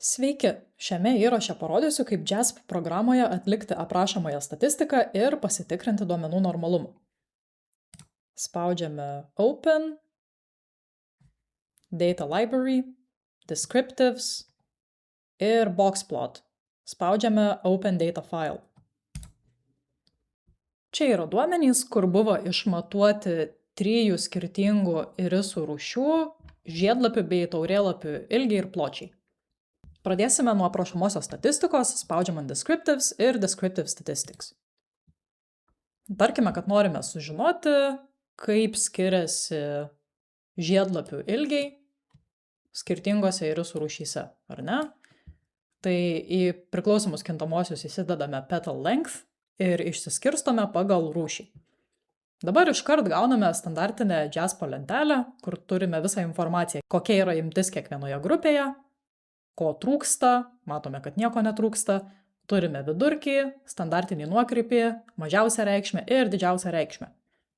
Sveiki! Šiame įraše parodysiu, kaip JASP programoje atlikti aprašomąją statistiką ir pasitikrinti duomenų normalumą. Spaudžiame Open, Data Library, Descriptives ir Boxplot. Spaudžiame Open Data File. Čia yra duomenys, kur buvo išmatuoti 3 skirtingų irisų rūšių – žiedlapių bei taurėlapių ilgiai ir pločiai. Pradėsime nuo aprašomosios statistikos, spaudžiam ant Descriptives ir Descriptive Statistics. Tarkime, kad norime sužinoti, kaip skiriasi žiedlapių ilgiai skirtingose irisų rūšyse, ar ne? Tai į priklausomus kintamosius įsidedame petal length ir išsiskirstome pagal rūšį. Dabar iškart gauname standartinę JASP lentelę, kur turime visą informaciją, kokia yra imtis kiekvienoje grupėje, ko trūksta, matome, kad nieko netrūksta, turime vidurkį, standartinį nuokrypį, mažiausią reikšmę ir didžiausią reikšmę.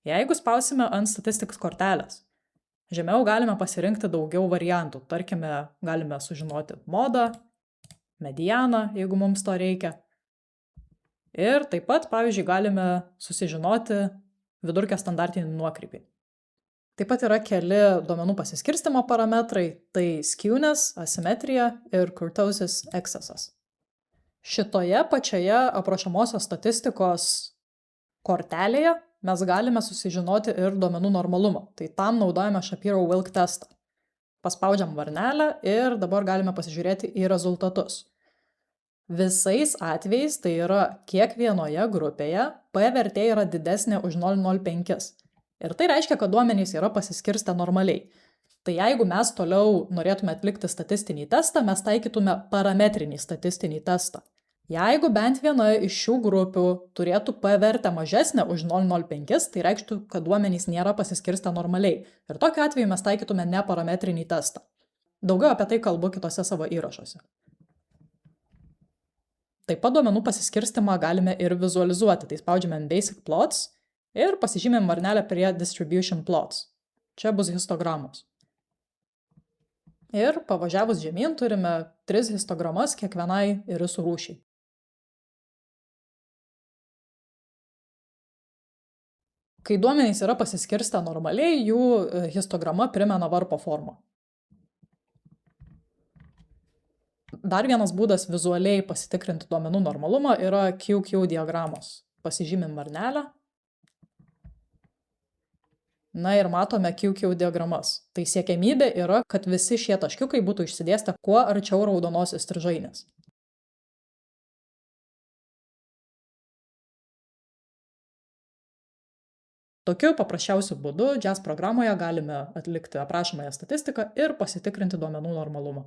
Jeigu spausime ant statistics kortelės, žemiau galime pasirinkti daugiau variantų, tarkime, galime sužinoti modą, medianą, jeigu mums to reikia. Ir taip pat, pavyzdžiui, galime susižinoti vidurkio standartinį nuokrypį. Taip pat yra keli duomenų pasiskirstymo parametrai, tai skewness, asimetrija ir kurtosis excessas. Šitoje pačioje aprašomosios statistikos kortelėje mes galime susižinoti ir duomenų normalumą. Tai tam naudojame Shapiro-Wilk testą. Paspaudžiam varnelę ir dabar galime pasižiūrėti į rezultatus. Visais atvejais, tai yra kiekvienoje grupėje, P vertė yra didesnė už 0,05. Ir tai reiškia, kad duomenys yra pasiskirstę normaliai. Tai jeigu mes toliau norėtume atlikti statistinį testą, mes taikytume parametrinį statistinį testą. Jeigu bent viena iš šių grupių turėtų P vertę mažesnę už 0,05, tai reikštų, kad duomenys nėra pasiskirstę normaliai. Ir tokiu atveju mes taikytume neparametrinį testą. Daugiau apie tai kalbu kitose savo įrašuose. Taip pat duomenų pasiskirstimą galime ir vizualizuoti. Tai spaudžiame ant Basic Plots ir pasižymėm varnelę prie Distribution Plots. Čia bus histogramos. Ir pavažiavus žemyn turime 3 histogramas kiekvienai irisų rūšiai. Kai duomenys yra pasiskirstę normaliai, jų histograma primena varpo formą. Dar vienas būdas vizualiai pasitikrinti duomenų normalumą yra QQ diagramos. Pasižymim varnelę. Na ir matome QQ diagramas. Tai siekiamybė yra, kad visi šie taškiukai būtų išsidėstę kuo arčiau raudonos įstrižainės. Tokiu paprasčiausiu būdu JASP programoje galime atlikti aprašomąją statistiką ir pasitikrinti duomenų normalumą.